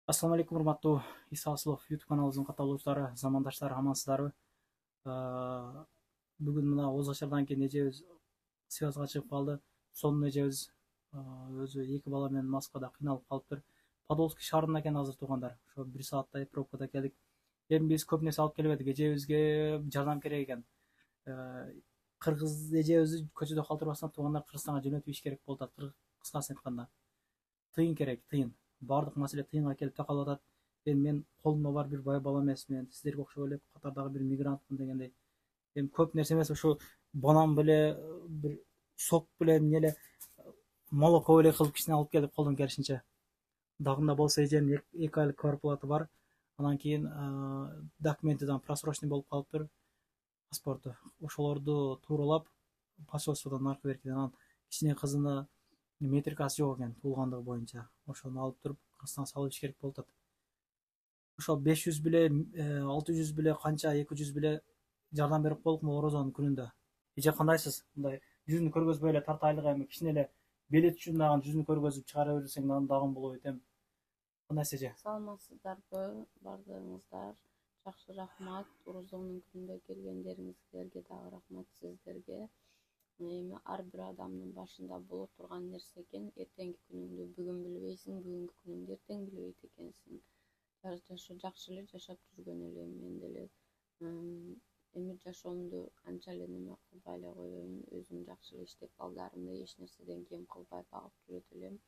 Ассаламу алейкум, урматтуу Иса Асылов YouTube каналыбыздын катталуучулары, замандаштар, амансыздарбы? Бүгүн мына Оз Ашардан кийин эжебиз связга чыгып калды. Сонун эжебиз өзү эки бала менен Москвада кыйналып калыптыр. Подольский шаарында экен азыр туугандар. Ошо 1 сааттай пробкада келдик. Эми биз көп нерсе алып келбедик. Эжебизге жардам керек экен. Кыргыз эжебизди көчөдө калтырбастан туугандар Кыргызстанга жөнөтүп иш керек болуп атат. Кыскасын айтканда, тыйын керек, тыйын. Баардык маселе тыйынга келип такалып атат. Эми мен колумда бар бир бай бала эмесмин, сиздерге окшоп эле катардагы бир мигрантмын дегендей. Эми көп нерсе эмес, ушу банан беле, бир сок беле, эмне эле, молоко эле кылып кичине алып келдик колдон келишинче. Дагында болсо эженин 2 айлык квартплаты бар. Анан кийин документидан просрочный болуп калыптыр, паспорту. Ошолорду тууралап посольстводон аркы беркиден, анан кичине кызына метрикасы жок экен туулгандыгы боюнча. Ошону алып туруп Кыргызстанга салып иш керек болуп атат. Ошо 500 беле, 600 беле, канча 200 беле жардам берип коелукму орозонун күнүндө. Эже кандайсыз? Мындай жүзүн көргөзбөй эле тартайлык, эми кичине эле белет үчүн дагы жүзүн көргөзүп чыгара берсең дагы болот эми. Кандайсыз эже? Саламатсыздарбы бардыгыңыздар? Жакшы, рахмат. Орозонун күнүндө келгендериңизге дагы рахмат сиздерге. Эми ар бир адамдын башында боло турган нерсе экен. Эртеңки күнүңдү бүгүн билбейсиң, бүгүнкү күнүңдү эртең билбейт экенсиң. Жакшы эле жашап жүргөн элем мен деле. Эми жашоомду анча эле неме кылбай эле коеюн. Өзүм жакшы эле иштеп, балдарымды эч нерседен кем кылбай багып жүрөт элем.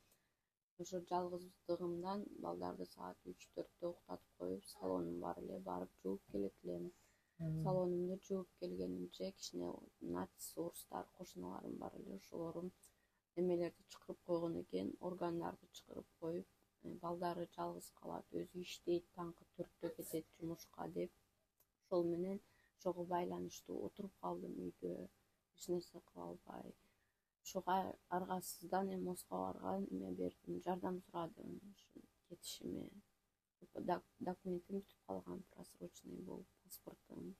Ошо жалгыздыгымдан балдарды саат 3-4-тө уктатып коюп, салонум бар эле, барып жууп келет элем. Салонумду жууп келгенимче кичине нацис орустар кошуналарым бар эле, ошолорум эмелерди чакырып койгон экен, органдарды чакырып коюп, балдары жалгыз калат, өзү иштейт, таңкы 4-тө кетет жумушка деп. Ошол менен ошого байланыштуу отуруп калдым үйдө, эч нерсе кыла албай. Ошого аргасыздан эми Москвага барган эме бердим, жардам сурадым ушу кетишиме. Документим бүтүп калган, просрочный болуп, паспортум.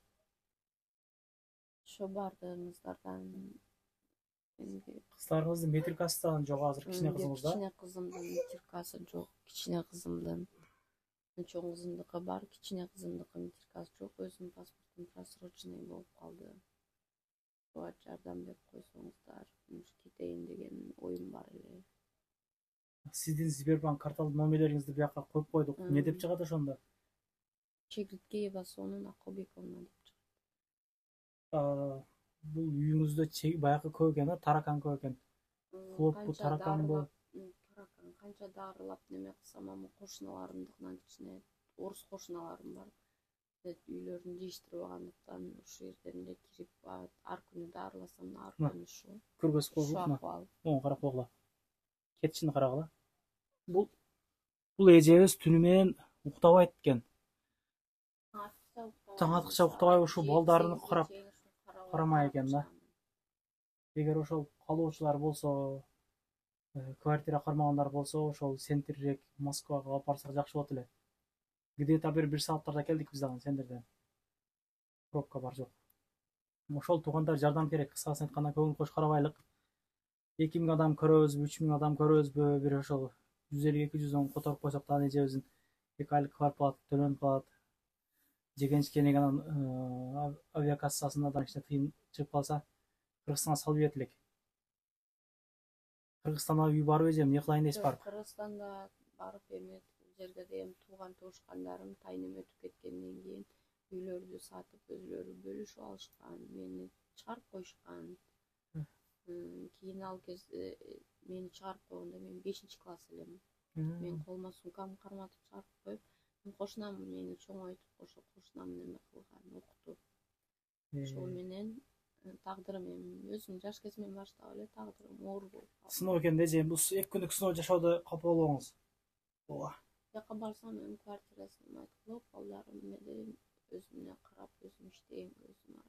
Ошо бардыгыңыздардан эмгек. Кыздарыңыздын метрикасы да жок азыр, кичине кызыңызда. Кичине кызымдын метрикасы жок, кичине кызымдын. Чоң кызымдыкы бар, кичине кызымдыкы метрикасы жок, өзүмдүн паспортум просрочный болуп калды. Ошого жардам берип койсоңуздар, кетейин деген оюм бар эле. Сиздин Сбербанк карталык номерлериңизди бияка коюп койдук. Не деп чыгат ошондо? Чегирткеева Сонун Акылбековна деп чыгат. Бул үйүңүздө баягы көп экен, таракан көп экен. Флоппу, тараканбы? Таракан канча дарылап неме кылсам, ама кошуналарымдыкынан кичине орус кошуналарым бар. Үйлөрүн жыйыштырып алгандыктан ушул жерден эле кирип ар күнү дарыласам, ар күнү ушу. Көргөзүп койгула. Оң карап койгула. Кетишин карагыла. Бул эжебиз түнү менен уктабайт экен. Таң аткыча уктабай ушул балдарына карамай экен да. Эгер ошол калоочулар болсо, квартира кармагандар болсо, ошол центрирээк Москвага алып барсак жакшы болот эле. Где-то бир 1 сааттарда келдик биз дагы сендерден. Пробка бар жок. Ошол туугандар жардам керек. Кыскасын айтканда, көңүл кош карабайлык. 2000 адам көрөбүзбү, 3000 адам көрөбүзбү, бир ошол 150-200 сом которуп койсок да эжебиздин 2 айлык квартплаты төлөнүп калат. Жегенчикенеги анан авиакассасында да ичине тыйын чыгып калса, Кыргызстанга салып ийет элек. Кыргызстанда үй барбы эже, эмне кылайын дейсиз барып? Кыргызстанда барып эми жерде да эми тууган туушкандарым тайнем өтүп кеткенден кийин үйлөрдү сатып өзүлөрү бөлүшүп алышкан, мени чыгарып коюшкан. Кийин ал кезде мени чыгарып койгондо мен 5-класс элем. Мен колума сумкамды карматып чыгарып коюп, кошунам мени чоңойтуп, ошо кошунам неме кылган, окутуп. Ошол менен тагдырым эми өзүм жаш кезимден баштап эле тагдырым оор болуп калды. Сыноо экен да эже, бул 2 күндүк сыноо жашоодо капа болбоңуз. Ооба. Жака барсам эми квартира снимать кылып, балдарым менен өзүмө карап, өзүм иштейм,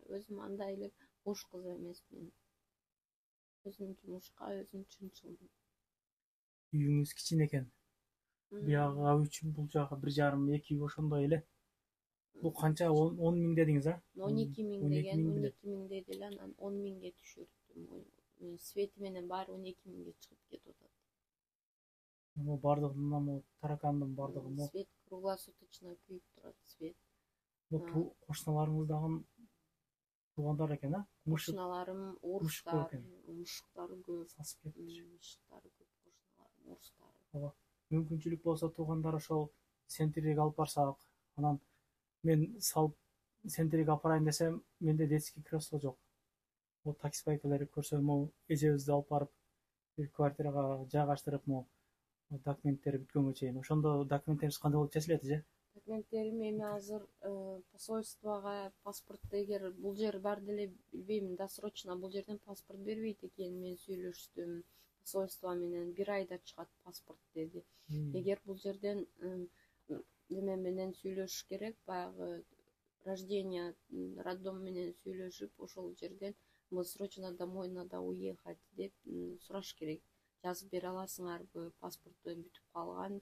өзүм андай эле бош кыз эмесмин. Өзүм жумушка, өзүм чынчылмын. Үйүңүз кичине экен. Бияга 3, бул жагы 1,5-2 ошондой эле. Бул канча, 10 000 дедиңиз, а? 12 000 деген, 12 000 деди эле, анан 10 000ге түшүрдүм. Свети менен баары 12 000ге чыгып кетип атат. Бардыгында таракандын бардыгы Свет круглосуточно күйүп турат, свет. кошуналарыңыз дагы туугандар экен, а? Кошуналарым Мушук уруштар, экен. мушуктары көп, Сасып кетти. мушуктары көп, кошуналарым урустары. Ооба. Мүмкүнчүлүк болсо туугандар ошол центрге алып барсак, анан мен салып центрге алып барайын десем, менде детский кресло жок. Такси байкалар көрсөм, эжебизди алып барып бир квартирага жайгаштырып, документтери бүткөнгө чейин. Ошондо документтерибиз кандай болуп чечилет же? Документтерим эми азыр посольствого паспортто эгер бул жер бар деле билбейм, досрочно бул жерден паспорт бербейт экен. Мен сүйлөштүм посольство менен, 1 айда чыгат паспорт деди. Эгер бул жерден неме менен сүйлөшүш керек, баягы рождение роддом менен сүйлөшүп, ошол жерден мы срочно домой надо уехать деп сураш керек. Жазып бере аласыңарбы, паспорту бүтүп калган,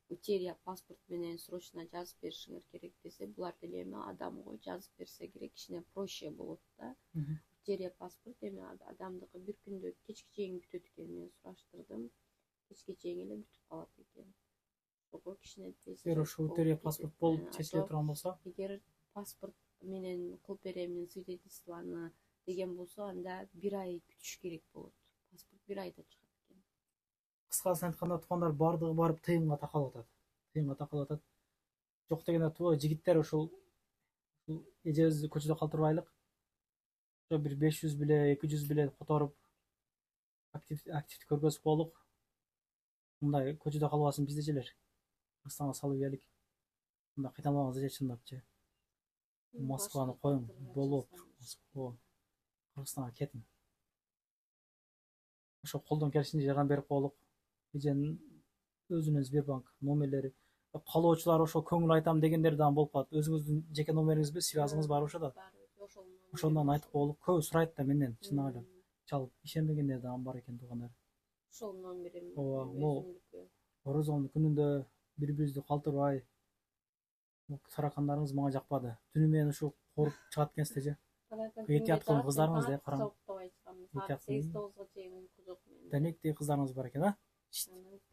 утеря паспорт менен срочно жазып беришиңер керек десе, булар деле эми адамго жазып берсе керек, кичине проще болот да. Утеря паспорт эми адамдыкы бир күндө кечке чейин бүтөт экен, мен сураштырдым. Кечке чейин эле бүтүп калат экен. Ого кичине тез. Эгер ошол утеря паспорт болуп чечиле турган болсо, эгер паспорт менен кылып берем свидетельствоны деген болсо, анда 1 ай күтүш керек болот. Паспорт 1 айда чыгат экен. кыскасын айтканда туугандар бардыгы барып тыйынга такалып атат. Жок дегенде тууа жигиттер ушул эжебизди көчөдө калтырбайлык. Ошо бир 500 биле 200 биле которуп активдик көргөзүп коелук. Мындай көчөдө калбасын биздечилер. Кыргызстанга салып келик. Мында кыйналмабыз чындапчы. Москваны коюң, болот. Кыргызстанга кетиң. Ошо колдон келишинче жардам берип коелук. Эженин өзүнүн Сбербанк номерлери, каалоочулар ошо көңүл айтам дегендер дагы болуп калат. Өзүңүздүн жеке номериңизби, связыңыз бар ошодо. Ошондон айтып коелук. Көбү сурайт да менден, чын эле. Чалып ишенбегендер дагы бар экен туугандар. Ошол номерим. Ооба, Орозондун күнүндө бири-бирибизди калтырбай, таракандарыңыз мага жакпады. Түнү менен ушу коруп чыгат экенсиз же. Этият кылың кыздарыңыз да, караң. 8-9га чейин уйку жок менде. Денектей кыздарыңыз бар экен, а?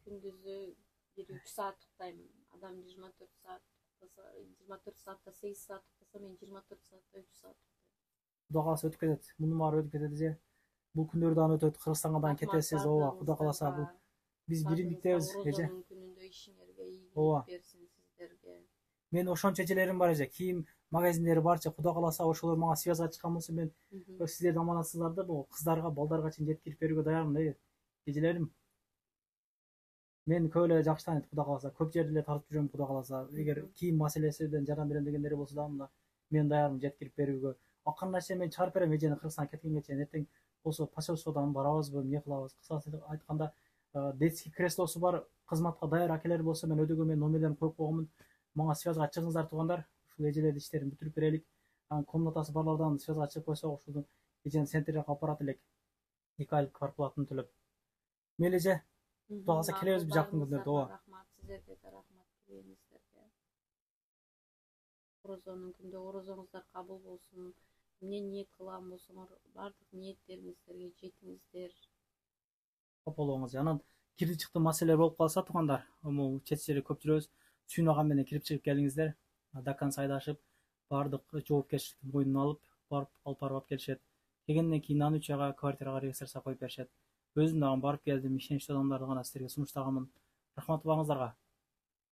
Күндүзү 1-3 саат уктайм. Адам 24 саат уктаса, 24 саатта 8 саат уктаса, мен 24 саатта 3 саат уктайм. Кудай кааласа өтүп кетет. Мунун баары өтүп кетет же. Бул күндөр дагы өтөт, Кыргызстанга дагы кетесиз. Ооба, Кудай кааласа бул биз биримдиктебиз, эже. Орозонун күнүндө ишиңерге ийгилик берсин сиздерге. Мен ошончо эжелерим бар эже. Кийим магазиндери барча. Кудай кааласа ошолор мага связга чыккан болсо, мен сиздердин аманатсызларды бул кыздарга, балдарга чейин жеткирип берүүгө даярмын, эжелерим. Мен көп эле жакшы тааныйт, Кудай кааласа. Көп жерде эле тартып жүрөм, Кудай кааласа. Эгер кийим маселесинен жардам берем дегендери болсо дагы мен даярмын жеткирип берүүгө. Акырында мен чыгарып берем эжени Кыргызстанга кеткенге чейин. Эртең болсо посольстводон барабызбы, эмне кылабыз? Кыскасы айтканда, детский креслосу бар кызматка даяр акелер болсо, мен өйдөгө номерлерин коюп койгонмун. Мага связга чыгыңыздар туугандар. Ушул эжелердин иштерин бүтүрүп берелик. Комнатасы барлардан связга чыгып койсок, ушул эжени центрге алып барат элек. 2 айлык квартплатаны төлөп. Мейли эже. Кудай кааласа келебиз жакын күндөрдө. Ооба. Рахмат сиздерге да, рахмат келиңиздерге. Орозонун күндө орозоңуздар кабыл болсун. Эмне ниет кылган болсоңор, бардык ниеттериңиздерге жетиңиздер. Коп болуңуз. Анан кирип чыкты маселелер болуп калса туугандар, чет жерге көп жүрөбүз. Сүйнаган менен кирип чыгып келиңиздер. До конца айдашып, бардык жоопкерчиликти мойнуна алып, алып барып келишет. Келгенден кийин на ночага квартирага регистрация коюп беришет. Өзүм дагы барып келдим, ишеничтүү адамдарды гана сиздерге сунуштаганмын. Рахмат баарыңыздарга.